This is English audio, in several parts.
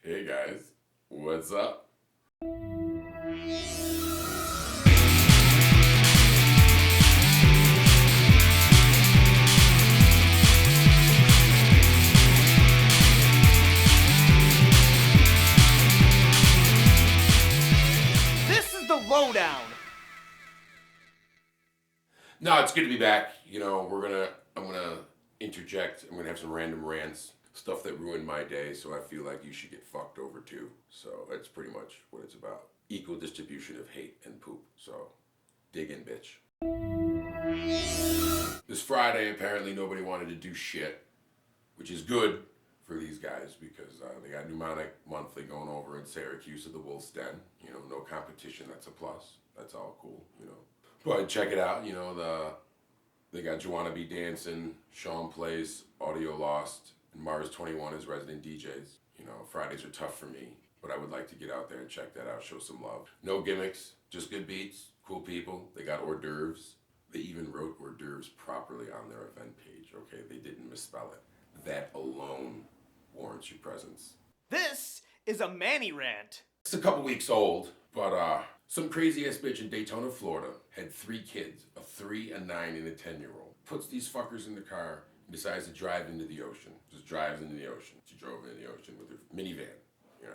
Hey guys, what's up? This is the Lowdown. No, it's good to be back. I'm gonna interject. I'm gonna have some random rants, stuff that ruined my day, so I feel like you should get fucked over too. So that's pretty much what it's about. Equal distribution of hate and poop. So dig in, bitch. This Friday, apparently nobody wanted to do shit, which is good for these guys because they got Mnemonic Monthly going over in Syracuse at the Wolf's Den. No competition. That's a plus. That's all cool. But check it out. They got Joanna B. Dancing, Sean Place, Audio Lost, and Mars 21 as resident DJs. Fridays are tough for me, but I would like to get out there and check that out, show some love. No gimmicks, just good beats, cool people. They got hors d'oeuvres. They even wrote hors d'oeuvres properly on their event page, okay? They didn't misspell it. That alone warrants your presence. This is a Manny rant. It's a couple weeks old, but some crazy ass bitch in Daytona, Florida had 3 kids, a 3, a 9, and a 10-year-old. Puts these fuckers in the car and decides to drive into the ocean. Just drives into the ocean. She drove into the ocean with her minivan.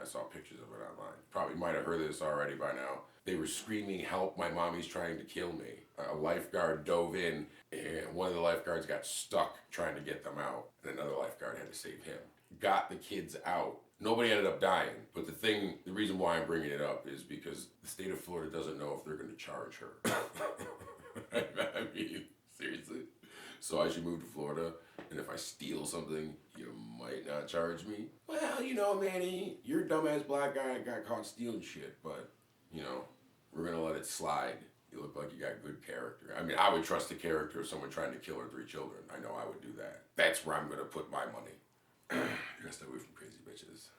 I saw pictures of it online. Probably might have heard of this already by now. They were screaming, "Help, my mommy's trying to kill me." A lifeguard dove in, and one of the lifeguards got stuck trying to get them out, and another lifeguard had to save him. Got the kids out. Nobody ended up dying, but the reason why I'm bringing it up is because the state of Florida doesn't know if they're going to charge her. I mean, seriously. So I should move to Florida, and if I steal something, you might not charge me. Well, Manny, you're a dumbass black guy that got caught stealing shit, but, we're going to let it slide. You look like you got good character. I mean, I would trust the character of someone trying to kill her 3 children. I know I would do that. That's where I'm going to put my money. You gotta stay away from crazy bitches.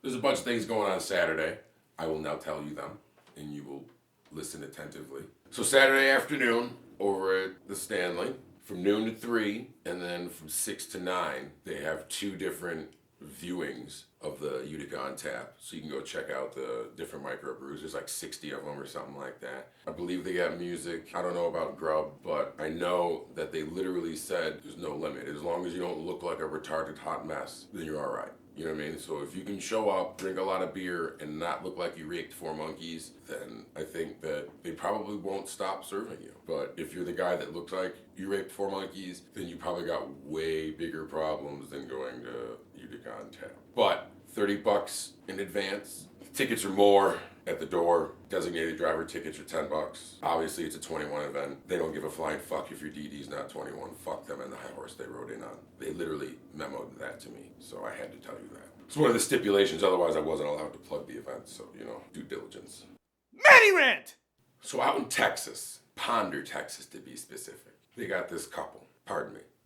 There's a bunch of things going on Saturday. I will now tell you them, and you will listen attentively. So Saturday afternoon, over at the Stanley, from noon to 3, and then from 6 to 9, they have 2 different viewings of the Utica on Tap. So you can go check out the different microbrews. There's like 60 of them or something like that. I believe they got music. I don't know about grub, but I know that they literally said there's no limit. As long as you don't look like a retarded hot mess, then you're all right. You know what I mean? So if you can show up, drink a lot of beer, and not look like you raped 4 monkeys, then I think that they probably won't stop serving you. But if you're the guy that looks like you raped 4 monkeys, then you probably got way bigger problems than going to Utica on Tap. But $30 in advance. Tickets are more at the door. Designated driver tickets are $10. Obviously, it's a 21 event. They don't give a flying fuck if your DD's not 21. Fuck them and the high horse they rode in on. They literally memoed that to me, so I had to tell you that. It's one of the stipulations, otherwise I wasn't allowed to plug the event, so, due diligence. Manny rant! So out in Texas, Ponder, Texas to be specific, they got this couple,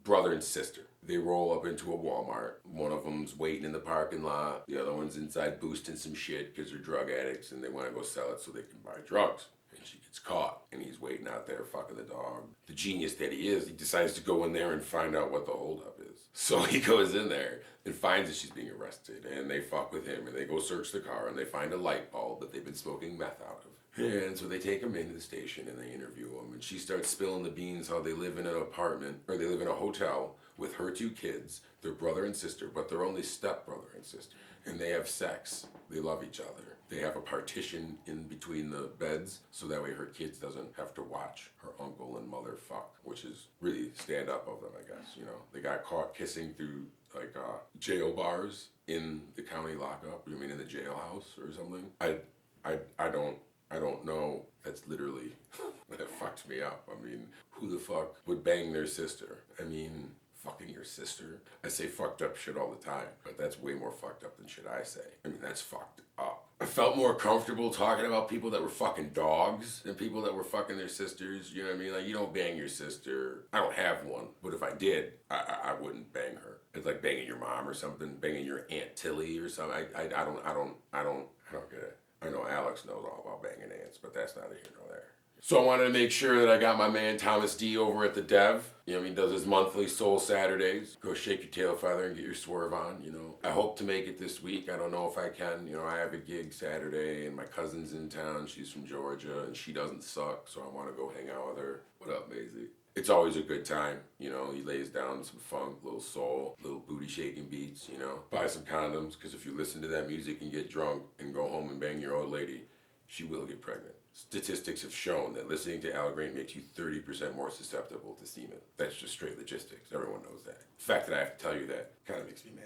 brother and sister. They roll up into a Walmart. One of them's waiting in the parking lot. The other one's inside boosting some shit because they're drug addicts and they want to go sell it so they can buy drugs. And she gets caught, and he's waiting out there fucking the dog. The genius that he is, he decides to go in there and find out what the holdup is. So he goes in there and finds that she's being arrested, and they fuck with him, and they go search the car, and they find a light bulb that they've been smoking meth out of. And so they take him into the station and they interview him, and she starts spilling the beans how they live in an apartment, or they live in a hotel with her 2 kids, their brother and sister, but they're only stepbrother and sister. And they have sex. They love each other. They have a partition in between the beds so that way her kids doesn't have to watch her uncle and mother fuck, which is really stand up of them, I guess. They got caught kissing through jail bars in the county lockup. You mean in the jailhouse or something? I don't know. That's literally, that fucked me up. I mean, who the fuck would bang their sister? I mean, fucking your sister. I say fucked up shit all the time, but that's way more fucked up than shit I say. I mean, that's fucked up. I felt more comfortable talking about people that were fucking dogs than people that were fucking their sisters. You know what I mean? Like, you don't bang your sister. I don't have one, but if I did, I wouldn't bang her. It's like banging your mom or something, banging your Aunt Tilly or something. I don't get it. I know Alex knows all about banging ants, but that's neither here nor there. So I wanted to make sure that I got my man Thomas D over at the Dev. You know, he does his monthly Soul Saturdays. Go shake your tail feather and get your swerve on, you know. I hope to make it this week. I don't know if I can. You know, I have a gig Saturday and my cousin's in town. She's from Georgia and she doesn't suck, so I want to go hang out with her. What up, Maisie? It's always a good time, you know. He lays down some funk, little soul, little booty shaking beats, you know. Buy some condoms, because if you listen to that music and get drunk and go home and bang your old lady, she will get pregnant. Statistics have shown that listening to Al Green makes you 30% more susceptible to semen. That's just straight logistics. Everyone knows that. The fact that I have to tell you that kind of makes me mad.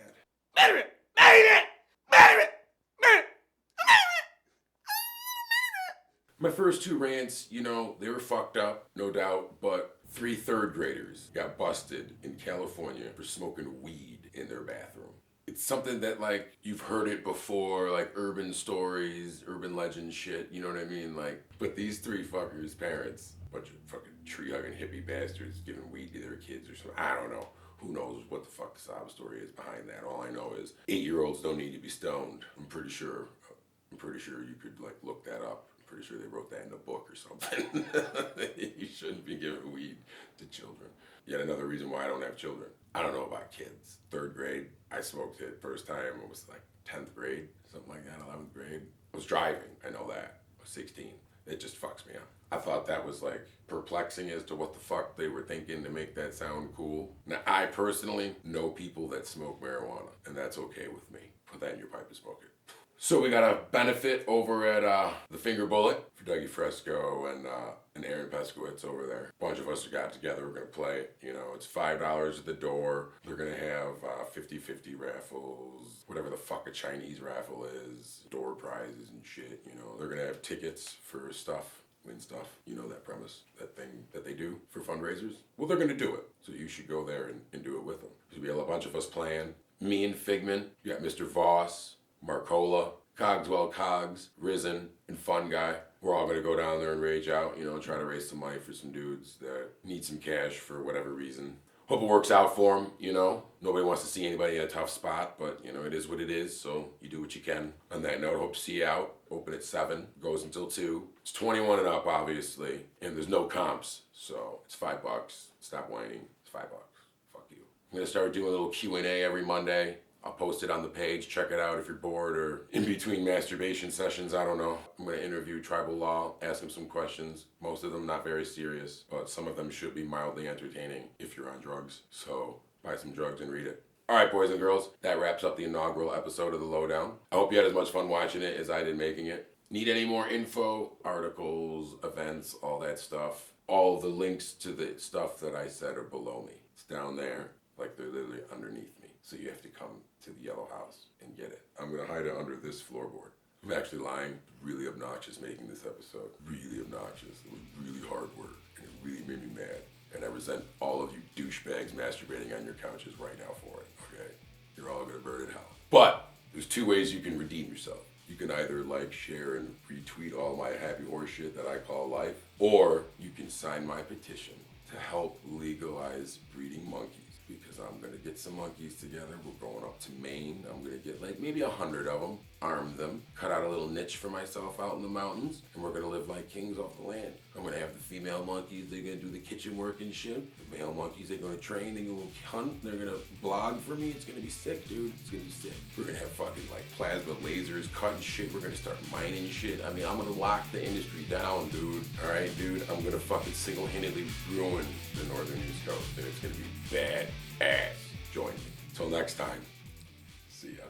My first two rants, you know, they were fucked up, no doubt, but 3 third graders got busted in California for smoking weed in their bathroom. It's something that, like, you've heard it before, like urban stories, urban legend shit, you know what I mean? Like, but these 3 fuckers' parents, bunch of fucking tree-hugging hippie bastards giving weed to their kids or something. I don't know. Who knows what the fuck the sob story is behind that. All I know is 8-year-olds don't need to be stoned. I'm pretty sure you could, like, look that up. Pretty sure they wrote that in a book or something. You shouldn't be giving weed to children. Yet another reason why I don't have children. I don't know about kids. 3rd grade, I smoked it first time. It was like 10th grade, something like that, 11th grade. I was driving, I know that. I was 16. It just fucks me up. I thought that was like perplexing as to what the fuck they were thinking to make that sound cool. Now, I personally know people that smoke marijuana, and that's okay with me. Put that in your pipe and smoke it. So we got a benefit over at the Finger Bullet for Dougie Fresco and Aaron Peskowitz over there. A bunch of us got together. We're going to play. You know, it's $5 at the door. They're going to have 50-50 raffles, whatever the fuck a Chinese raffle is, door prizes and shit. You know, they're going to have tickets for stuff, win stuff. You know that premise, that thing that they do for fundraisers? Well, they're going to do it. So you should go there and do it with them. There's going to be a bunch of us playing. Me and Figman. You got Mr. Voss, Marcola, Cogswell Cogs, Risen, and Fun Guy. We're all going to go down there and rage out, you know, try to raise some money for some dudes that need some cash for whatever reason. Hope it works out for them, you know. Nobody wants to see anybody in a tough spot, but, you know, it is what it is, so you do what you can. On that note, hope to see you out. Open at 7, goes until 2. It's 21 and up, obviously, and there's no comps, so it's $5. Stop whining. It's $5. Fuck you. I'm going to start doing a little Q&A every Monday. I'll post it on the page. Check it out if you're bored or in between masturbation sessions. I don't know. I'm going to interview Tribal Law, ask him some questions. Most of them not very serious, but some of them should be mildly entertaining if you're on drugs. So buy some drugs and read it. All right, boys and girls, that wraps up the inaugural episode of The Lowdown. I hope you had as much fun watching it as I did making it. Need any more info, articles, events, all that stuff? All the links to the stuff that I said are below me. It's down there, like they're literally underneath me. So you have to come to the yellow house and get it. I'm going to hide it under this floorboard. I'm actually lying. Really obnoxious making this episode. Really obnoxious. It was really hard work. And it really made me mad. And I resent all of you douchebags masturbating on your couches right now for it. Okay? You're all going to burn in hell. But there's 2 ways you can redeem yourself. You can either like, share, and retweet all my happy horse shit that I call life. Or you can sign my petition to help legalize breeding monkeys. Because I'm going to get some monkeys together. We're going up to Maine. I'm going to get like maybe 100 of them, arm them, cut out a little niche for myself out in the mountains, and we're going to live like kings off the land. I'm going to have the female monkeys. They're going to do the kitchen work and shit. The male monkeys, they're going to train. They're going to hunt. They're going to blog for me. It's going to be sick, dude. It's going to be sick. We're going to have fucking like plasma lasers cutting shit. We're going to start mining shit. I mean, I'm going to lock the industry down, dude. All right, dude. I'm going to fucking single-handedly ruin the northern East Coast, and it's going to be bad ass. Join me. Till next time. See ya.